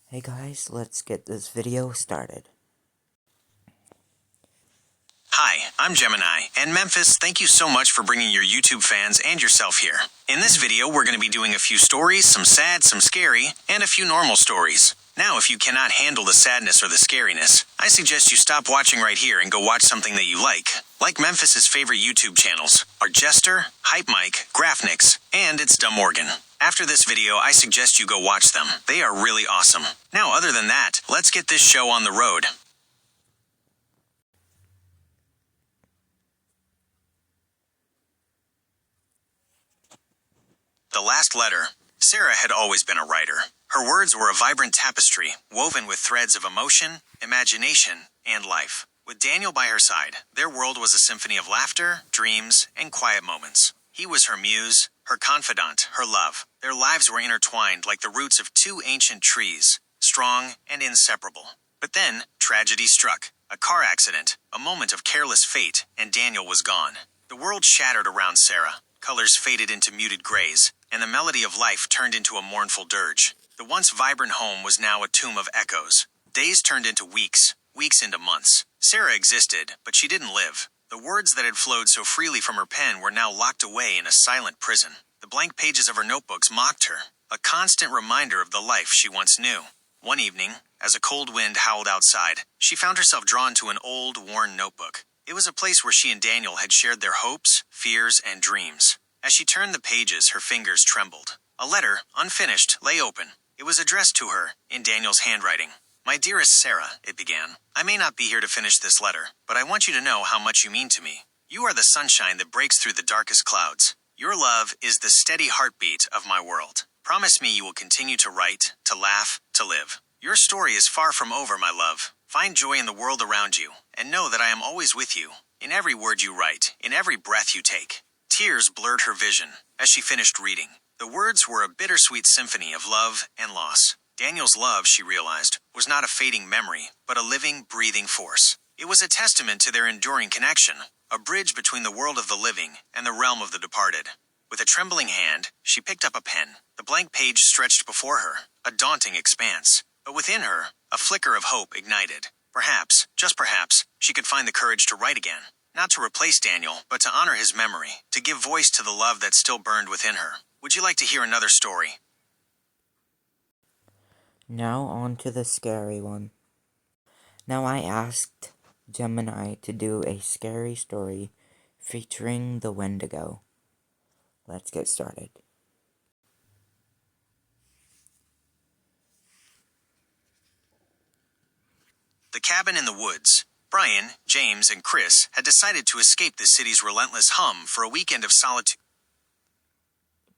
Hey guys, let's get this video started. Hi, I'm Gemini, and Memphis, thank you so much for bringing your YouTube fans and yourself here. In this video, we're going to be doing a few stories, some sad, some scary, and a few normal stories. Now, if you cannot handle the sadness or the scariness, I suggest you stop watching right here and go watch something that you like. Like Memphis's favorite YouTube channels are Jester, Hype Mike, Graphnix, and It's Dumb Morgan. After this video, I suggest you go watch them. They are really awesome. Now, other than that, let's get this show on the road. The last letter. Sarah had always been a writer. Her words were a vibrant tapestry, woven with threads of emotion, imagination, and life. With Daniel by her side, their world was a symphony of laughter, dreams, and quiet moments. He was her muse, her confidant, her love. Their lives were intertwined like the roots of two ancient trees, strong and inseparable. But then, tragedy struck. A car accident, a moment of careless fate, and Daniel was gone. The world shattered around Sarah. Colors faded into muted grays, and the melody of life turned into a mournful dirge. The once vibrant home was now a tomb of echoes. Days turned into weeks, weeks into months. Sarah existed, but she didn't live. The words that had flowed so freely from her pen were now locked away in a silent prison. The blank pages of her notebooks mocked her, a constant reminder of the life she once knew. One evening, as a cold wind howled outside, she found herself drawn to an old, worn notebook. It was a place where she and Daniel had shared their hopes, fears, and dreams. As she turned the pages, her fingers trembled. A letter, unfinished, lay open. It was addressed to her, in Daniel's handwriting. "My dearest Sarah," it began, "I may not be here to finish this letter, but I want you to know how much you mean to me. You are the sunshine that breaks through the darkest clouds. Your love is the steady heartbeat of my world. Promise me you will continue to write, to laugh, to live. Your story is far from over, my love. Find joy in the world around you, and know that I am always with you, in every word you write, in every breath you take." Tears blurred her vision as she finished reading. The words were a bittersweet symphony of love and loss. Daniel's love, she realized, was not a fading memory, but a living, breathing force. It was a testament to their enduring connection, a bridge between the world of the living and the realm of the departed. With a trembling hand, she picked up a pen. The blank page stretched before her, a daunting expanse. But within her, a flicker of hope ignited. Perhaps, just perhaps, she could find the courage to write again. Not to replace Daniel, but to honor his memory, to give voice to the love that still burned within her. Would you like to hear another story? Now on to the scary one. Now I asked Gemini to do a scary story featuring the Wendigo. Let's get started. The Cabin in the Woods. Brian, James, and Chris had decided to escape the city's relentless hum for a weekend of solitude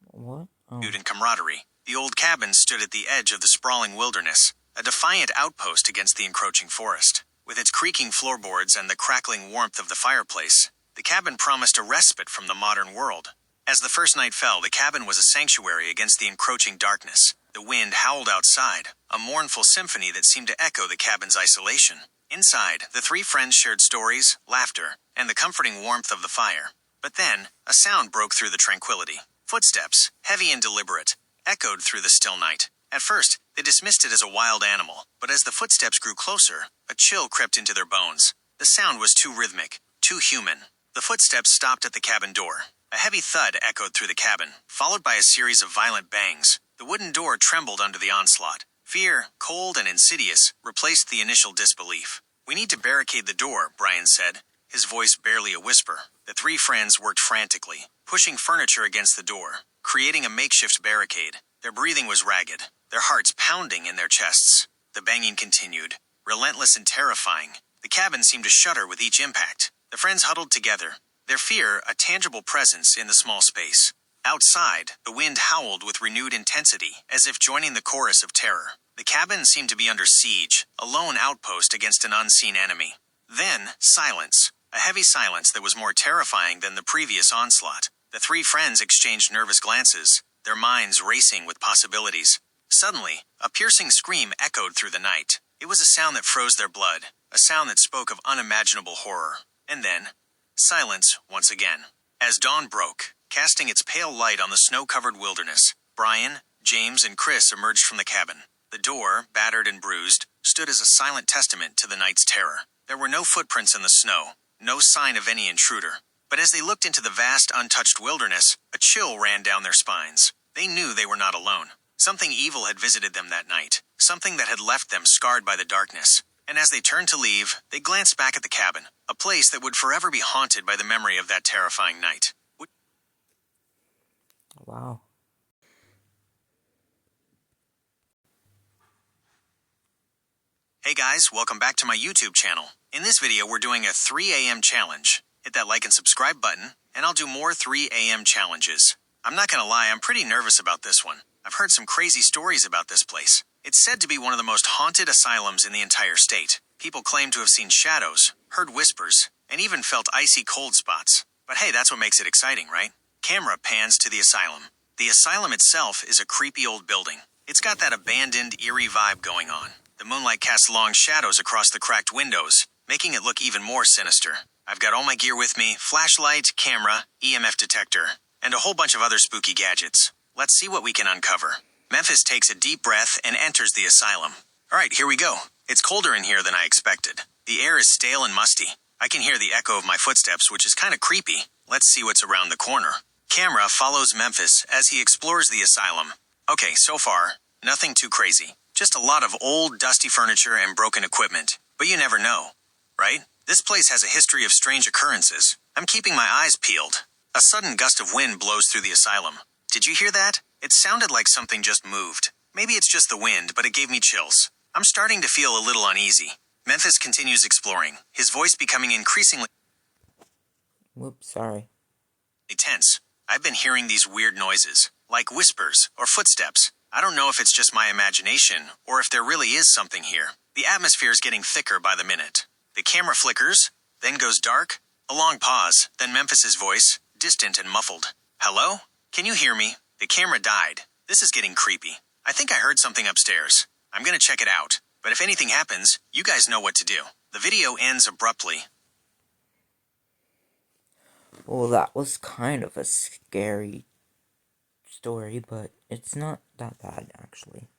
What? and camaraderie. The old cabin stood at the edge of the sprawling wilderness, a defiant outpost against the encroaching forest. With its creaking floorboards and the crackling warmth of the fireplace, the cabin promised a respite from the modern world. As the first night fell, the cabin was a sanctuary against the encroaching darkness. The wind howled outside, a mournful symphony that seemed to echo the cabin's isolation. Inside, the three friends shared stories, laughter, and the comforting warmth of the fire. But then, a sound broke through the tranquility. Footsteps, heavy and deliberate, echoed through the still night. At first, they dismissed it as a wild animal, but as the footsteps grew closer, a chill crept into their bones. The sound was too rhythmic, too human. The footsteps stopped at the cabin door. A heavy thud echoed through the cabin, followed by a series of violent bangs. The wooden door trembled under the onslaught. Fear, cold and insidious, replaced the initial disbelief. "We need to barricade the door," Brian said, his voice barely a whisper. The three friends worked frantically, pushing furniture against the door, creating a makeshift barricade. Their breathing was ragged, their hearts pounding in their chests. The banging continued, relentless and terrifying. The cabin seemed to shudder with each impact. The friends huddled together, their fear a tangible presence in the small space. Outside, the wind howled with renewed intensity, as if joining the chorus of terror. The cabin seemed to be under siege, a lone outpost against an unseen enemy. Then, silence. A heavy silence that was more terrifying than the previous onslaught. The three friends exchanged nervous glances, their minds racing with possibilities. Suddenly, a piercing scream echoed through the night. It was a sound that froze their blood, a sound that spoke of unimaginable horror. And then, silence once again. As dawn broke, casting its pale light on the snow-covered wilderness, Brian, James, and Chris emerged from the cabin. The door, battered and bruised, stood as a silent testament to the night's terror. There were no footprints in the snow, no sign of any intruder. But as they looked into the vast, untouched wilderness, a chill ran down their spines. They knew they were not alone. Something evil had visited them that night, something that had left them scarred by the darkness. And as they turned to leave, they glanced back at the cabin, a place that would forever be haunted by the memory of that terrifying night. Wow. Hey guys, welcome back to my YouTube channel. In this video, we're doing a 3 a.m. challenge. Hit that like and subscribe button, and I'll do more 3 a.m. challenges. I'm not gonna lie, I'm pretty nervous about this one. I've heard some crazy stories about this place. It's said to be one of the most haunted asylums in the entire state. People claim to have seen shadows, heard whispers, and even felt icy cold spots. But hey, that's what makes it exciting, right? Camera pans to the asylum. The asylum itself is a creepy old building. It's got that abandoned, eerie vibe going on. The moonlight casts long shadows across the cracked windows, making it look even more sinister. I've got all my gear with me, flashlight, camera, EMF detector, and a whole bunch of other spooky gadgets. Let's see what we can uncover. Memphis takes a deep breath and enters the asylum. Alright, here we go. It's colder in here than I expected. The air is stale and musty. I can hear the echo of my footsteps, which is kinda creepy. Let's see what's around the corner. Camera follows Memphis as he explores the asylum. Okay, so far, nothing too crazy. Just a lot of old, dusty furniture and broken equipment. But you never know, right? This place has a history of strange occurrences. I'm keeping my eyes peeled. A sudden gust of wind blows through the asylum. Did you hear that? It sounded like something just moved. Maybe it's just the wind, but it gave me chills. I'm starting to feel a little uneasy. Memphis continues exploring, his voice becoming increasingly Whoops, sorry. tense. I've been hearing these weird noises, like whispers or footsteps. I don't know if it's just my imagination, or if there really is something here. The atmosphere is getting thicker by the minute. The camera flickers, then goes dark. A long pause, then Memphis's voice, distant and muffled. Hello? Can you hear me? The camera died. This is getting creepy. I think I heard something upstairs. I'm gonna check it out. But if anything happens, you guys know what to do. The video ends abruptly. Well, that was kind of a scary story, but it's not that bad, actually.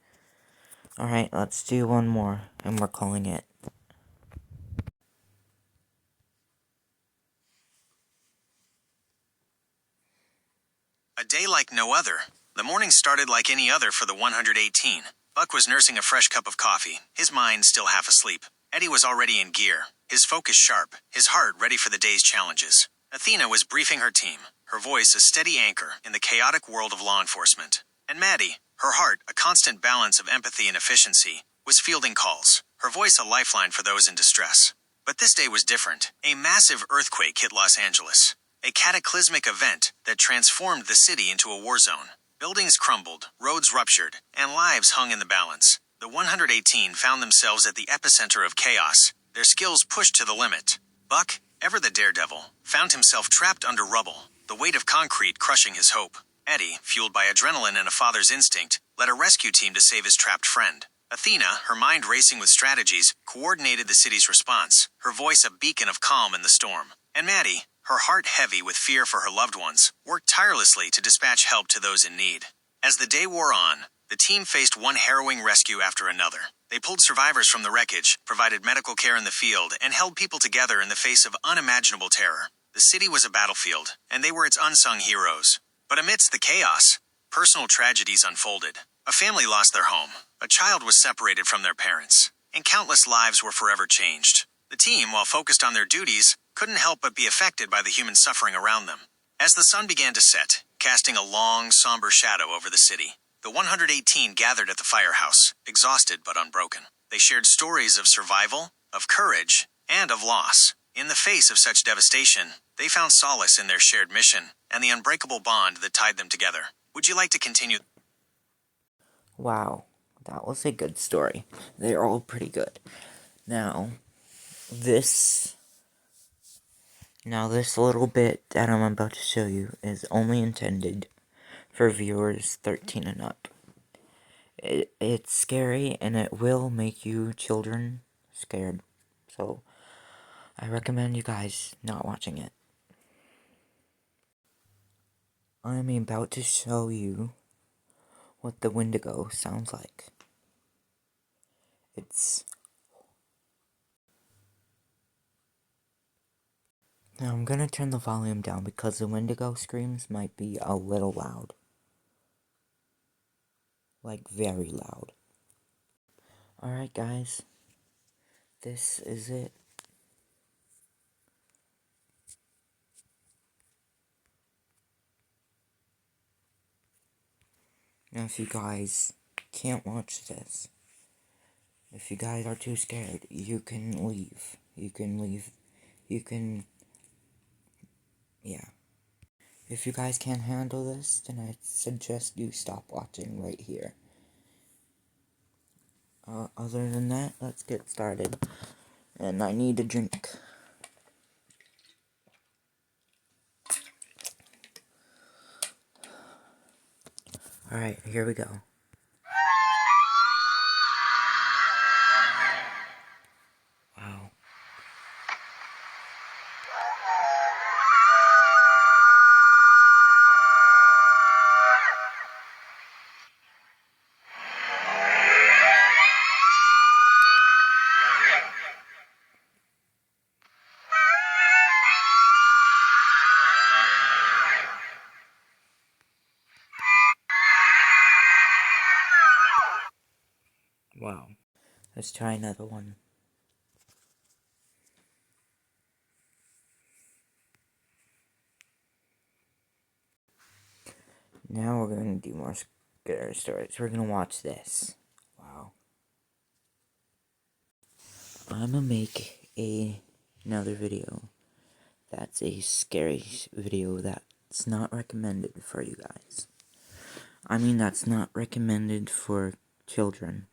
Alright, let's do one more, and we're calling it. A day like no other. The morning started like any other for the 118. Buck was nursing a fresh cup of coffee, his mind still half asleep. Eddie was already in gear, his focus sharp, his heart ready for the day's challenges. Athena was briefing her team, her voice a steady anchor in the chaotic world of law enforcement. And Maddie, her heart a constant balance of empathy and efficiency, was fielding calls, her voice a lifeline for those in distress. But this day was different. A massive earthquake hit Los Angeles. A cataclysmic event that transformed the city into a war zone. Buildings crumbled, roads ruptured, and lives hung in the balance. The 118 found themselves at the epicenter of chaos, their skills pushed to the limit. Buck, ever the daredevil, found himself trapped under rubble, the weight of concrete crushing his hope. Eddie, fueled by adrenaline and a father's instinct, led a rescue team to save his trapped friend. Athena, her mind racing with strategies, coordinated the city's response, her voice a beacon of calm in the storm. And Maddie, her heart heavy with fear for her loved ones, worked tirelessly to dispatch help to those in need. As the day wore on, the team faced one harrowing rescue after another. They pulled survivors from the wreckage, provided medical care in the field, and held people together in the face of unimaginable terror. The city was a battlefield, and they were its unsung heroes. But amidst the chaos, personal tragedies unfolded. A family lost their home, a child was separated from their parents, and countless lives were forever changed. The team, while focused on their duties, couldn't help but be affected by the human suffering around them. As the sun began to set, casting a long, somber shadow over the city, the 118 gathered at the firehouse, exhausted but unbroken. They shared stories of survival, of courage, and of loss. In the face of such devastation, they found solace in their shared mission and the unbreakable bond that tied them together. Would you like to continue? Wow, that was a good story. They're all pretty good. Now, this little bit that I'm about to show you is only intended for viewers 13 and up. It's scary, and it will make you children scared. So, I recommend you guys not watching it. I'm about to show you what the Wendigo sounds like. Now I'm gonna turn the volume down because the Wendigo screams might be a little loud. Like, very loud. Alright, guys. This is it. Now, if you guys can't watch this, if you guys are too scared, you can leave. Yeah. If you guys can't handle this, then I suggest you stop watching right here. Other than that, let's get started. And I need a drink. Alright, here we go. Wow. Wow. Let's try another one. Now we're going to do more scary stories. We're going to watch this. Wow. I'm going to make another video. That's a scary video that's not recommended for you guys. I mean, that's not recommended for children.